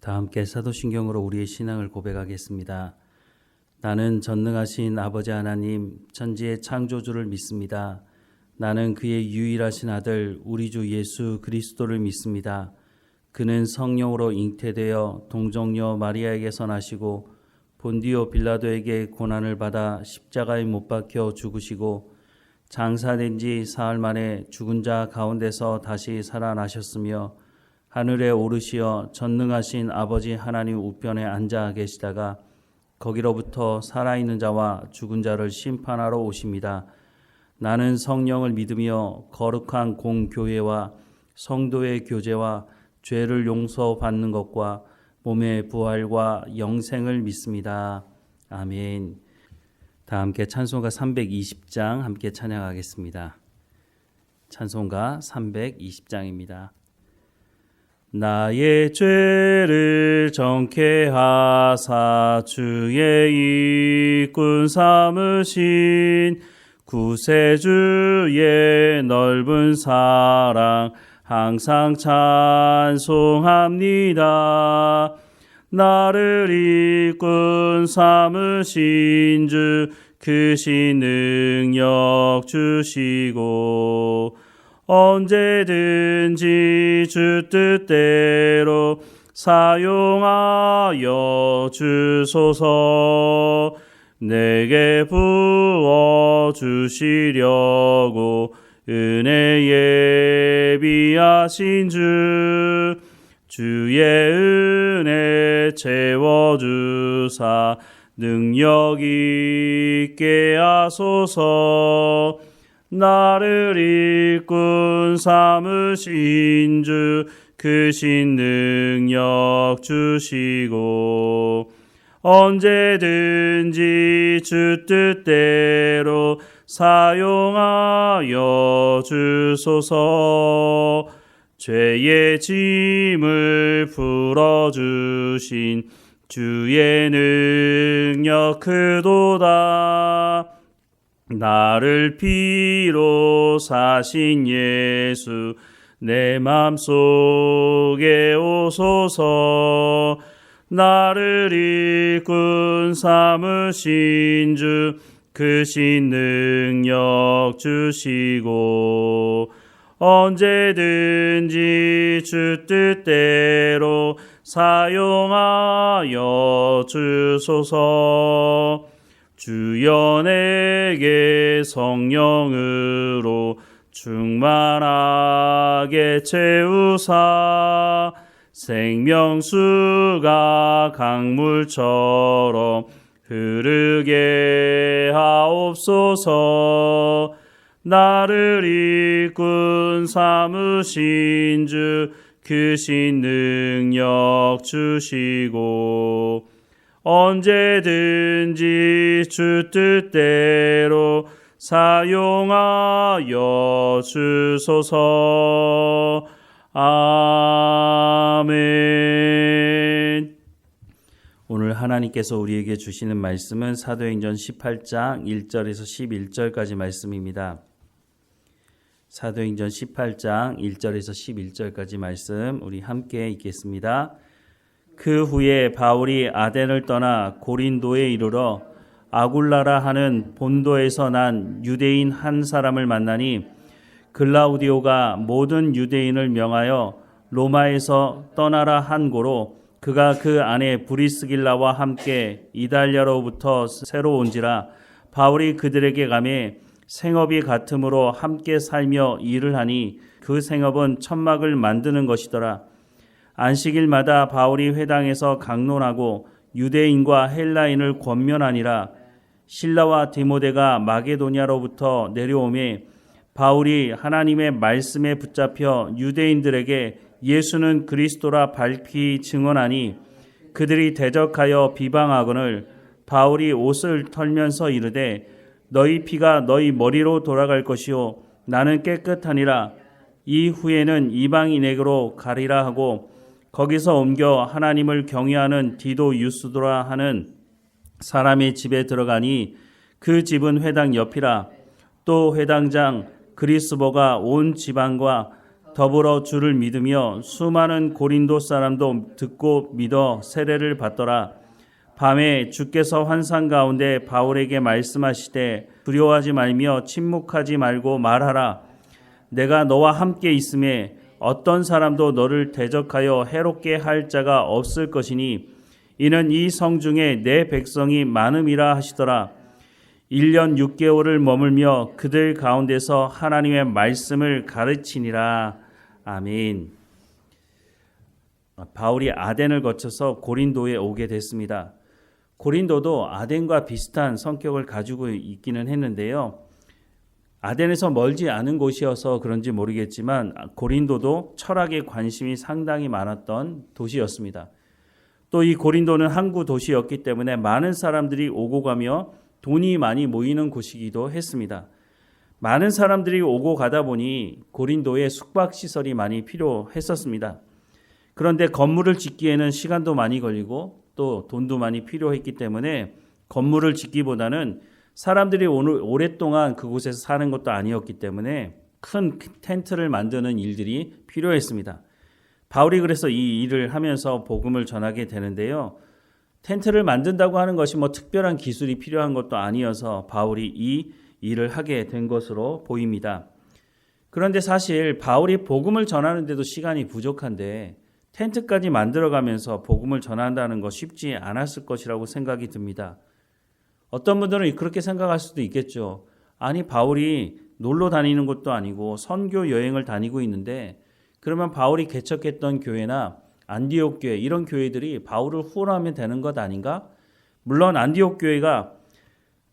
다 함께 사도신경으로 우리의 신앙을 고백하겠습니다. 나는 전능하신 아버지 하나님 천지의 창조주를 믿습니다. 나는 그의 유일하신 아들 우리 주 예수 그리스도를 믿습니다. 그는 성령으로 잉태되어 동정녀 마리아에게서 나시고 본디오 빌라도에게 고난을 받아 십자가에 못 박혀 죽으시고 장사된 지 사흘 만에 죽은 자 가운데서 다시 살아나셨으며 하늘에 오르시어 전능하신 아버지 하나님 우편에 앉아 계시다가 거기로부터 살아있는 자와 죽은 자를 심판하러 오십니다. 나는 성령을 믿으며 거룩한 공교회와 성도의 교제와 죄를 용서받는 것과 몸의 부활과 영생을 믿습니다. 아멘. 다 함께 찬송가 320장 함께 찬양하겠습니다. 찬송가 320장입니다. 나의 죄를 정케 하사 주의 일꾼 삼으신 구세주의 넓은 사랑 항상 찬송합니다. 나를 일꾼 삼으신 주 크신 능력 주시고 언제든지 주 뜻대로 사용하여 주소서. 내게 부어주시려고 은혜 예비하신 주의 은혜 채워주사 능력 있게 하소서. 나를 일꾼 삼으신 주 크신 능력 주시고 언제든지 주 뜻대로 사용하여 주소서. 죄의 짐을 풀어주신 주의 능력 크도다. 나를 피로 사신 예수 내 맘속에 오소서. 나를 일꾼 삼으신 주 크신 능력 주시고 언제든지 주 뜻대로 사용하여 주소서. 주여 내게 성령으로 충만하게 채우사 생명수가 강물처럼 흐르게 하옵소서. 나를 일꾼 삼으신 주 크신 능력 주시고 언제든지 주 뜻대로 사용하여 주소서. 아멘. 오늘 하나님께서 우리에게 주시는 말씀은 사도행전 18장 1절에서 11절까지 말씀입니다. 사도행전 18장 1절에서 11절까지 말씀 우리 함께 읽겠습니다. 그 후에 바울이 아덴을 떠나 고린도에 이르러 아굴라라 하는 본도에서 난 유대인 한 사람을 만나니 글라우디오가 모든 유대인을 명하여 로마에서 떠나라 한 고로 그가 그 안에 브리스길라와 함께 이달리아로부터 새로 온지라 바울이 그들에게 가매 생업이 같으므로 함께 살며 일을 하니 그 생업은 천막을 만드는 것이더라. 안식일마다 바울이 회당에서 강론하고 유대인과 헬라인을 권면하니라. 실라와 디모데가 마게도냐로부터 내려오매 바울이 하나님의 말씀에 붙잡혀 유대인들에게 예수는 그리스도라 밝히 증언하니 그들이 대적하여 비방하거늘 바울이 옷을 털면서 이르되 너희 피가 너희 머리로 돌아갈 것이요 나는 깨끗하니라. 이후에는 이방인에게로 가리라 하고 거기서 옮겨 하나님을 경외하는 디도 유스도라 하는 사람의 집에 들어가니 그 집은 회당 옆이라. 또 회당장 그리스보가 온 지방과 더불어 주를 믿으며 수많은 고린도 사람도 듣고 믿어 세례를 받더라. 밤에 주께서 환상 가운데 바울에게 말씀하시되 두려워하지 말며 침묵하지 말고 말하라. 내가 너와 함께 있음에 어떤 사람도 너를 대적하여 해롭게 할 자가 없을 것이니 이는 이 성중에 내 백성이 많음이라 하시더라. 1년 6개월을 머물며 그들 가운데서 하나님의 말씀을 가르치니라. 아멘. 바울이 아덴을 거쳐서 고린도에 오게 됐습니다. 고린도도 아덴과 비슷한 성격을 가지고 있기는 했는데요. 아덴에서 멀지 않은 곳이어서 그런지 모르겠지만 고린도도 철학에 관심이 상당히 많았던 도시였습니다. 또 이 고린도는 항구 도시였기 때문에 많은 사람들이 오고 가며 돈이 많이 모이는 곳이기도 했습니다. 많은 사람들이 오고 가다 보니 고린도에 숙박시설이 많이 필요했었습니다. 그런데 건물을 짓기에는 시간도 많이 걸리고 또 돈도 많이 필요했기 때문에 건물을 짓기보다는 사람들이 오랫동안 그곳에서 사는 것도 아니었기 때문에 큰 텐트를 만드는 일들이 필요했습니다. 바울이 그래서 이 일을 하면서 복음을 전하게 되는데요. 텐트를 만든다고 하는 것이 특별한 기술이 필요한 것도 아니어서 바울이 이 일을 하게 된 것으로 보입니다. 그런데 사실 바울이 복음을 전하는데도 시간이 부족한데 텐트까지 만들어가면서 복음을 전한다는 것 쉽지 않았을 것이라고 생각이 듭니다. 어떤 분들은 그렇게 생각할 수도 있겠죠. 아니, 바울이 놀러 다니는 것도 아니고 선교 여행을 다니고 있는데 그러면 바울이 개척했던 교회나 안디옥 교회 이런 교회들이 바울을 후원하면 되는 것 아닌가? 물론 안디옥 교회가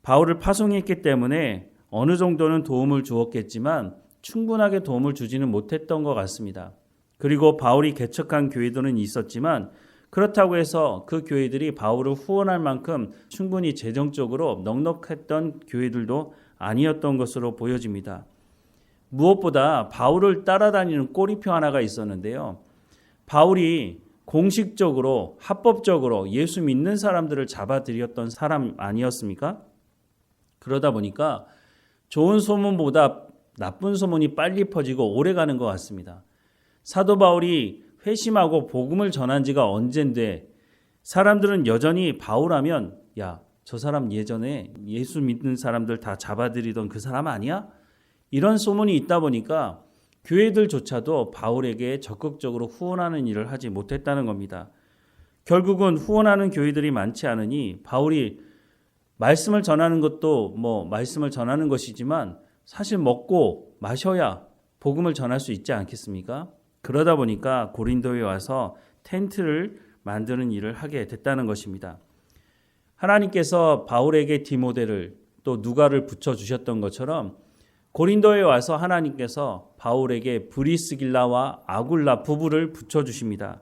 바울을 파송했기 때문에 어느 정도는 도움을 주었겠지만 충분하게 도움을 주지는 못했던 것 같습니다. 그리고 바울이 개척한 교회들은 있었지만 그렇다고 해서 그 교회들이 바울을 후원할 만큼 충분히 재정적으로 넉넉했던 교회들도 아니었던 것으로 보여집니다. 무엇보다 바울을 따라다니는 꼬리표 하나가 있었는데요. 바울이 공식적으로 합법적으로 예수 믿는 사람들을 잡아들였던 사람 아니었습니까? 그러다 보니까 좋은 소문보다 나쁜 소문이 빨리 퍼지고 오래가는 것 같습니다. 사도 바울이 회심하고 복음을 전한 지가 언젠데 사람들은 여전히 바울하면 야, 저 사람 예전에 예수 믿는 사람들 다 잡아들이던 그 사람 아니야? 이런 소문이 있다 보니까 교회들조차도 바울에게 적극적으로 후원하는 일을 하지 못했다는 겁니다. 결국은 후원하는 교회들이 많지 않으니 바울이 말씀을 전하는 것도 말씀을 전하는 것이지만 사실 먹고 마셔야 복음을 전할 수 있지 않겠습니까? 그러다 보니까 고린도에 와서 텐트를 만드는 일을 하게 됐다는 것입니다. 하나님께서 바울에게 디모데를 또 누가를 붙여주셨던 것처럼 고린도에 와서 하나님께서 바울에게 브리스길라와 아굴라 부부를 붙여주십니다.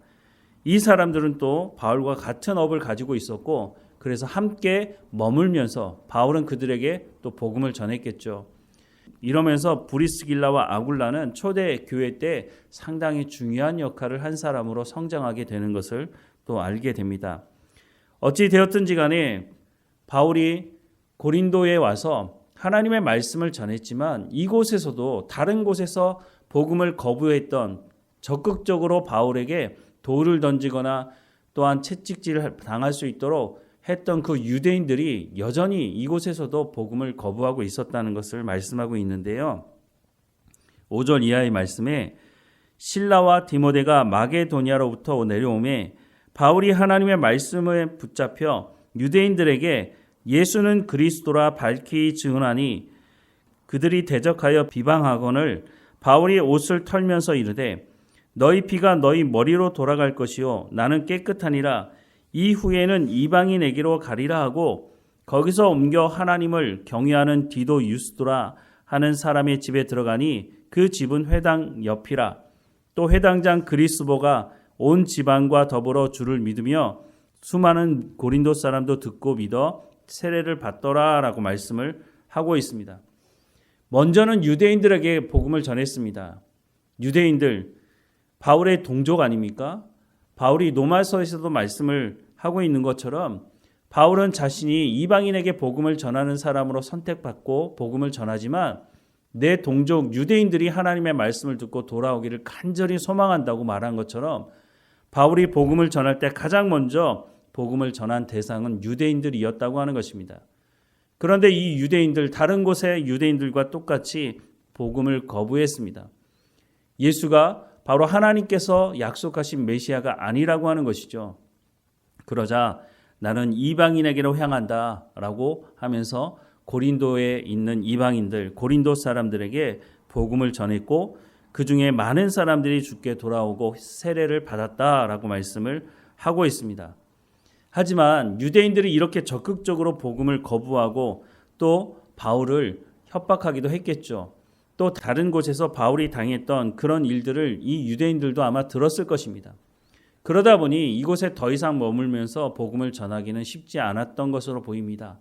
이 사람들은 또 바울과 같은 업을 가지고 있었고 그래서 함께 머물면서 바울은 그들에게 또 복음을 전했겠죠. 이러면서 브리스길라와 아굴라는 초대 교회 때 상당히 중요한 역할을 한 사람으로 성장하게 되는 것을 또 알게 됩니다. 어찌 되었든지 간에 바울이 고린도에 와서 하나님의 말씀을 전했지만 이곳에서도 다른 곳에서 복음을 거부했던 적극적으로 바울에게 돌을 던지거나 또한 채찍질을 당할 수 있도록 했던 그 유대인들이 여전히 이곳에서도 복음을 거부하고 있었다는 것을 말씀하고 있는데요. 5절 이하의 말씀에 실라와 디모데가 마게도냐로부터 내려오매 바울이 하나님의 말씀에 붙잡혀 유대인들에게 예수는 그리스도라 밝히 증언하니 그들이 대적하여 비방하거늘 바울이 옷을 털면서 이르되 너희 피가 너희 머리로 돌아갈 것이요 나는 깨끗하니라 이후에는 이방인에게로 가리라 하고 거기서 옮겨 하나님을 경외하는 디도 유스도라 하는 사람의 집에 들어가니 그 집은 회당 옆이라. 또 회당장 그리스보가 온 지방과 더불어 주를 믿으며 수많은 고린도 사람도 듣고 믿어 세례를 받더라 라고 말씀을 하고 있습니다. 먼저는 유대인들에게 복음을 전했습니다. 유대인들, 바울의 동족 아닙니까? 바울이 로마서에서도 말씀을 하고 있는 것처럼 바울은 자신이 이방인에게 복음을 전하는 사람으로 선택받고 복음을 전하지만 내 동족 유대인들이 하나님의 말씀을 듣고 돌아오기를 간절히 소망한다고 말한 것처럼 바울이 복음을 전할 때 가장 먼저 복음을 전한 대상은 유대인들이었다고 하는 것입니다. 그런데 이 유대인들, 다른 곳의 유대인들과 똑같이 복음을 거부했습니다. 예수가 바로 하나님께서 약속하신 메시아가 아니라고 하는 것이죠. 그러자 나는 이방인에게로 향한다 라고 하면서 고린도에 있는 이방인들, 고린도 사람들에게 복음을 전했고 그 중에 많은 사람들이 주께 돌아오고 세례를 받았다라고 말씀을 하고 있습니다. 하지만 유대인들이 이렇게 적극적으로 복음을 거부하고 또 바울을 협박하기도 했겠죠. 또 다른 곳에서 바울이 당했던 그런 일들을 이 유대인들도 아마 들었을 것입니다. 그러다 보니 이곳에 더 이상 머물면서 복음을 전하기는 쉽지 않았던 것으로 보입니다.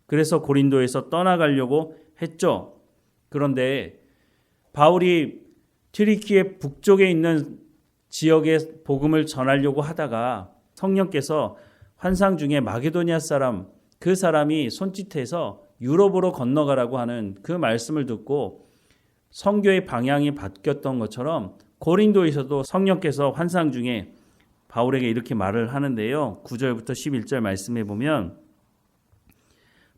그래서 고린도에서 떠나가려고 했죠. 그런데 바울이 튀리키의 북쪽에 있는 지역에 복음을 전하려고 하다가 성령께서 환상 중에 마게도니아 사람, 그 사람이 손짓해서 유럽으로 건너가라고 하는 그 말씀을 듣고 선교의 방향이 바뀌었던 것처럼 고린도에서도 성령께서 환상 중에 바울에게 이렇게 말을 하는데요. 9절부터 11절 말씀해 보면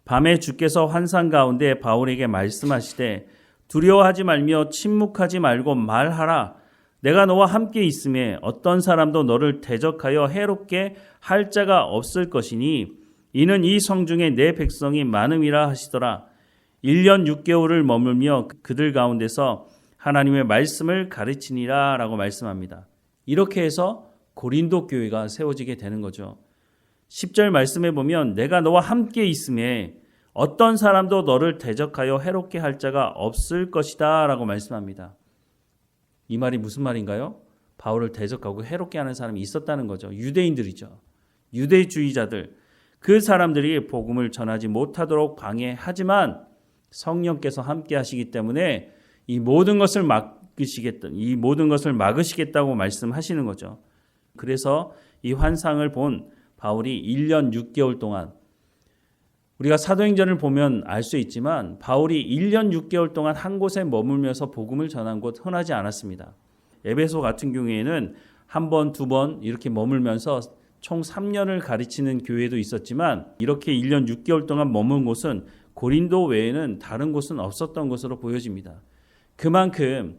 밤에 주께서 환상 가운데 바울에게 말씀하시되 두려워하지 말며 침묵하지 말고 말하라. 내가 너와 함께 있음에 어떤 사람도 너를 대적하여 해롭게 할 자가 없을 것이니 이는 이 성중에 내 백성이 많음이라 하시더라. 1년 6개월을 머물며 그들 가운데서 하나님의 말씀을 가르치니라 라고 말씀합니다. 이렇게 해서 고린도 교회가 세워지게 되는 거죠. 10절 말씀해 보면 내가 너와 함께 있음에 어떤 사람도 너를 대적하여 해롭게 할 자가 없을 것이다 라고 말씀합니다. 이 말이 무슨 말인가요? 바울을 대적하고 해롭게 하는 사람이 있었다는 거죠. 유대인들이죠. 유대주의자들. 그 사람들이 복음을 전하지 못하도록 방해하지만 성령께서 함께 하시기 때문에 이 모든 것을 막으시겠다고 말씀하시는 거죠. 그래서 이 환상을 본 바울이 1년 6개월 동안 우리가 사도행전을 보면 알 수 있지만 바울이 1년 6개월 동안 한 곳에 머물면서 복음을 전한 곳 흔하지 않았습니다. 에베소 같은 경우에는 한 번, 두 번 이렇게 머물면서 총 3년을 가르치는 교회도 있었지만 이렇게 1년 6개월 동안 머문 곳은 고린도 외에는 다른 곳은 없었던 것으로 보여집니다. 그만큼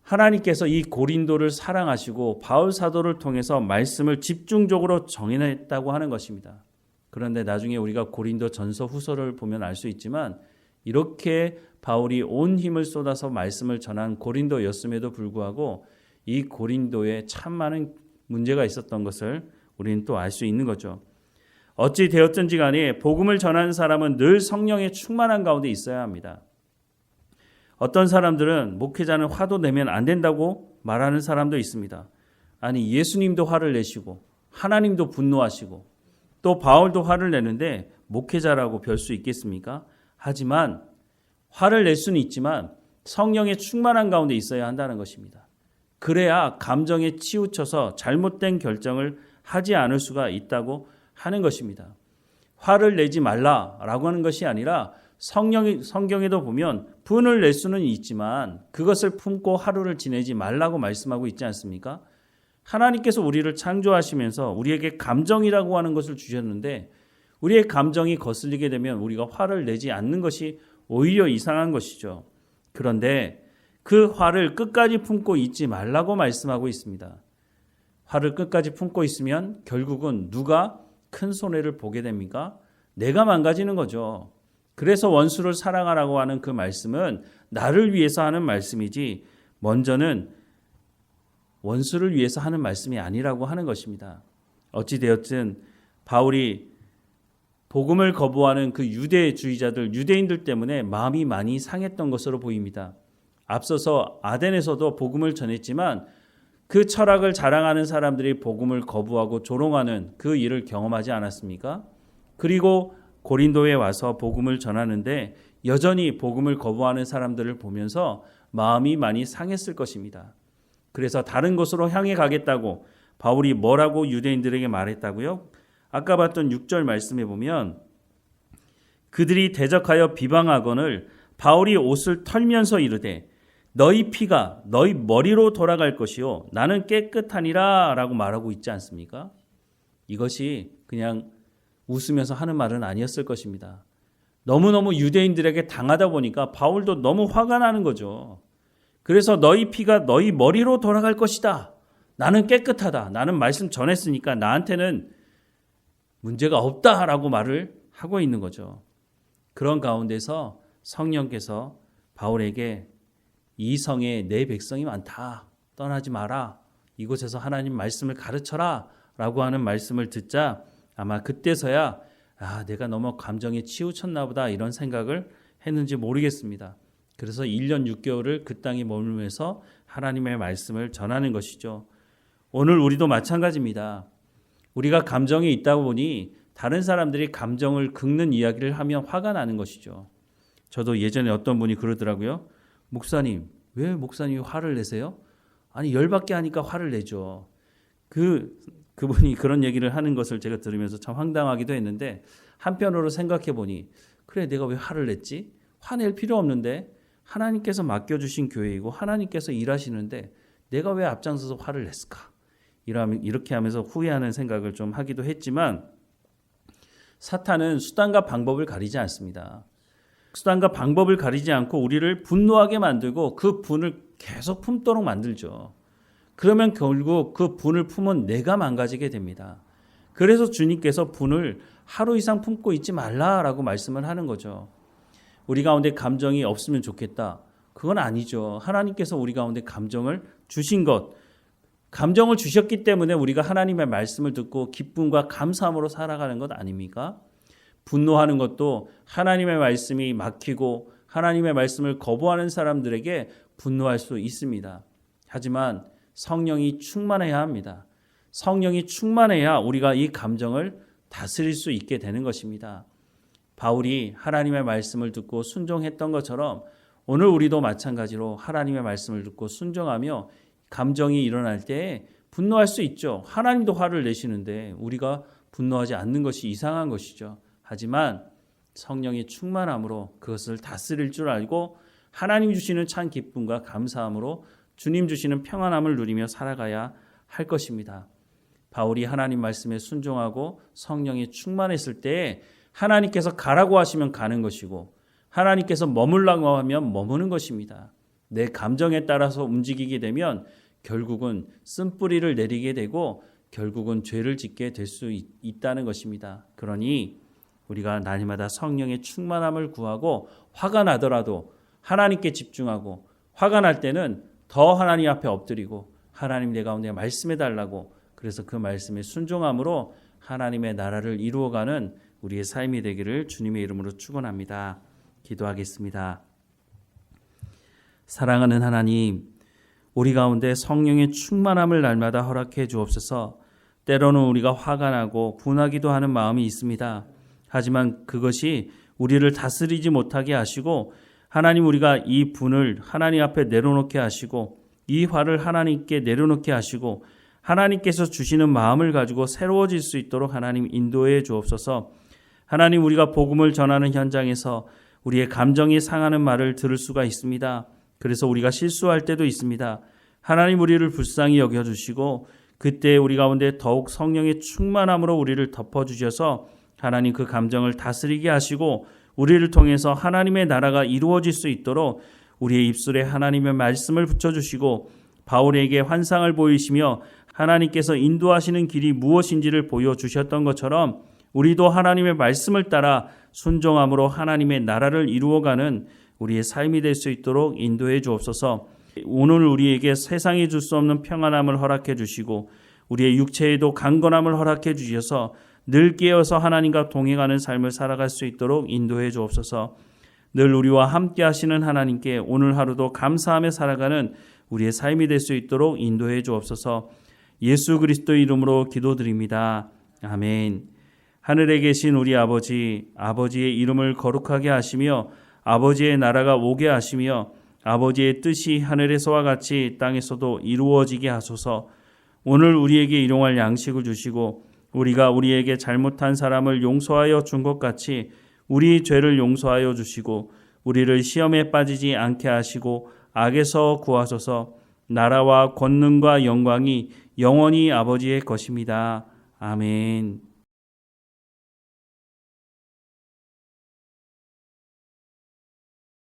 하나님께서 이 고린도를 사랑하시고 바울 사도를 통해서 말씀을 집중적으로 정해냈다고 하는 것입니다. 그런데 나중에 우리가 고린도 전서 후서를 보면 알 수 있지만 이렇게 바울이 온 힘을 쏟아서 말씀을 전한 고린도였음에도 불구하고 이 고린도에 참 많은 문제가 있었던 것을 우리는 또 알 수 있는 거죠. 어찌 되었든지 간에 복음을 전하는 사람은 늘 성령의 충만한 가운데 있어야 합니다. 어떤 사람들은 목회자는 화도 내면 안 된다고 말하는 사람도 있습니다. 아니 예수님도 화를 내시고 하나님도 분노하시고 또 바울도 화를 내는데 목회자라고 별 수 있겠습니까? 하지만 화를 낼 수는 있지만 성령의 충만한 가운데 있어야 한다는 것입니다. 그래야 감정에 치우쳐서 잘못된 결정을 하지 않을 수가 있다고 하는 것입니다. 화를 내지 말라라고 하는 것이 아니라 성경에도 보면 분을 낼 수는 있지만 그것을 품고 하루를 지내지 말라고 말씀하고 있지 않습니까? 하나님께서 우리를 창조하시면서 우리에게 감정이라고 하는 것을 주셨는데 우리의 감정이 거슬리게 되면 우리가 화를 내지 않는 것이 오히려 이상한 것이죠. 그런데 그 화를 끝까지 품고 있지 말라고 말씀하고 있습니다. 화를 끝까지 품고 있으면 결국은 누가 큰 손해를 보게 됩니까? 내가 망가지는 거죠. 그래서 원수를 사랑하라고 하는 그 말씀은 나를 위해서 하는 말씀이지 먼저는 원수를 위해서 하는 말씀이 아니라고 하는 것입니다. 어찌되었든 바울이 복음을 거부하는 그 유대주의자들, 유대인들 때문에 마음이 많이 상했던 것으로 보입니다. 앞서서 아덴에서도 복음을 전했지만 그 철학을 자랑하는 사람들이 복음을 거부하고 조롱하는 그 일을 경험하지 않았습니까? 그리고 고린도에 와서 복음을 전하는데 여전히 복음을 거부하는 사람들을 보면서 마음이 많이 상했을 것입니다. 그래서 다른 곳으로 향해 가겠다고 바울이 뭐라고 유대인들에게 말했다고요? 아까 봤던 6절 말씀해 보면 그들이 대적하여 비방하거늘 바울이 옷을 털면서 이르되 너희 피가 너희 머리로 돌아갈 것이요 나는 깨끗하니라 라고 말하고 있지 않습니까? 이것이 그냥 웃으면서 하는 말은 아니었을 것입니다. 너무너무 유대인들에게 당하다 보니까 바울도 너무 화가 나는 거죠. 그래서 너희 피가 너희 머리로 돌아갈 것이다. 나는 깨끗하다. 나는 말씀 전했으니까 나한테는 문제가 없다라고 말을 하고 있는 거죠. 그런 가운데서 성령께서 바울에게 이 성에 내 백성이 많다. 떠나지 마라. 이곳에서 하나님 말씀을 가르쳐라. 라고 하는 말씀을 듣자 아마 그때서야 내가 너무 감정에 치우쳤나 보다 이런 생각을 했는지 모르겠습니다. 그래서 1년 6개월을 그 땅에 머물면서 하나님의 말씀을 전하는 것이죠. 오늘 우리도 마찬가지입니다. 우리가 감정이 있다 보니 다른 사람들이 감정을 긁는 이야기를 하면 화가 나는 것이죠. 저도 예전에 어떤 분이 그러더라고요. 목사님, 왜 목사님이 화를 내세요? 아니 열받게 하니까 화를 내죠. 그분이 그런 얘기를 하는 것을 제가 들으면서 참 황당하기도 했는데 한편으로 생각해 보니 그래 내가 왜 화를 냈지? 화낼 필요 없는데 하나님께서 맡겨주신 교회이고 하나님께서 일하시는데 내가 왜 앞장서서 화를 냈을까? 이렇게 하면서 후회하는 생각을 좀 하기도 했지만 사탄은 수단과 방법을 가리지 않습니다. 수단과 방법을 가리지 않고 우리를 분노하게 만들고 그 분을 계속 품도록 만들죠. 그러면 결국 그 분을 품은 내가 망가지게 됩니다. 그래서 주님께서 분을 하루 이상 품고 있지 말라라고 말씀을 하는 거죠. 우리 가운데 감정이 없으면 좋겠다. 그건 아니죠. 하나님께서 우리 가운데 감정을 주신 것, 감정을 주셨기 때문에 우리가 하나님의 말씀을 듣고 기쁨과 감사함으로 살아가는 것 아닙니까? 분노하는 것도 하나님의 말씀이 막히고 하나님의 말씀을 거부하는 사람들에게 분노할 수 있습니다. 하지만 성령이 충만해야 합니다. 성령이 충만해야 우리가 이 감정을 다스릴 수 있게 되는 것입니다. 바울이 하나님의 말씀을 듣고 순종했던 것처럼 오늘 우리도 마찬가지로 하나님의 말씀을 듣고 순종하며 감정이 일어날 때 분노할 수 있죠. 하나님도 화를 내시는데 우리가 분노하지 않는 것이 이상한 것이죠. 하지만 성령이 충만함으로 그것을 다스릴 줄 알고 하나님 주시는 참 기쁨과 감사함으로 주님 주시는 평안함을 누리며 살아가야 할 것입니다. 바울이 하나님 말씀에 순종하고 성령이 충만했을 때 하나님께서 가라고 하시면 가는 것이고 하나님께서 머물라고 하면 머무는 것입니다. 내 감정에 따라서 움직이게 되면 결국은 쓴뿌리를 내리게 되고 결국은 죄를 짓게 될 수 있다는 것입니다. 그러니 우리가 날마다 성령의 충만함을 구하고 화가 나더라도 하나님께 집중하고 화가 날 때는 더 하나님 앞에 엎드리고 하나님 내 가운데 말씀해 달라고 그래서 그 말씀에 순종함으로 하나님의 나라를 이루어가는 우리의 삶이 되기를 주님의 이름으로 축원합니다. 기도하겠습니다. 사랑하는 하나님, 우리 가운데 성령의 충만함을 날마다 허락해 주옵소서. 때로는 우리가 화가 나고 분하기도 하는 마음이 있습니다. 하지만 그것이 우리를 다스리지 못하게 하시고 하나님 우리가 이 분을 하나님 앞에 내려놓게 하시고 이 화를 하나님께 내려놓게 하시고 하나님께서 주시는 마음을 가지고 새로워질 수 있도록 하나님 인도해 주옵소서. 하나님 우리가 복음을 전하는 현장에서 우리의 감정이 상하는 말을 들을 수가 있습니다. 그래서 우리가 실수할 때도 있습니다. 하나님 우리를 불쌍히 여겨주시고 그때 우리 가운데 더욱 성령의 충만함으로 우리를 덮어주셔서 하나님 그 감정을 다스리게 하시고 우리를 통해서 하나님의 나라가 이루어질 수 있도록 우리의 입술에 하나님의 말씀을 붙여주시고 바울에게 환상을 보이시며 하나님께서 인도하시는 길이 무엇인지를 보여주셨던 것처럼 우리도 하나님의 말씀을 따라 순종함으로 하나님의 나라를 이루어가는 우리의 삶이 될 수 있도록 인도해 주옵소서. 오늘 우리에게 세상이 줄 수 없는 평안함을 허락해 주시고 우리의 육체에도 강건함을 허락해 주셔서 늘 깨어서 하나님과 동행하는 삶을 살아갈 수 있도록 인도해 주옵소서. 늘 우리와 함께 하시는 하나님께 오늘 하루도 감사하며 살아가는 우리의 삶이 될 수 있도록 인도해 주옵소서. 예수 그리스도의 이름으로 기도드립니다. 아멘. 하늘에 계신 우리 아버지, 아버지의 이름을 거룩하게 하시며 아버지의 나라가 오게 하시며 아버지의 뜻이 하늘에서와 같이 땅에서도 이루어지게 하소서. 오늘 우리에게 일용할 양식을 주시고 우리가 우리에게 잘못한 사람을 용서하여 준 것 같이 우리 죄를 용서하여 주시고 우리를 시험에 빠지지 않게 하시고 악에서 구하소서. 나라와 권능과 영광이 영원히 아버지의 것입니다. 아멘.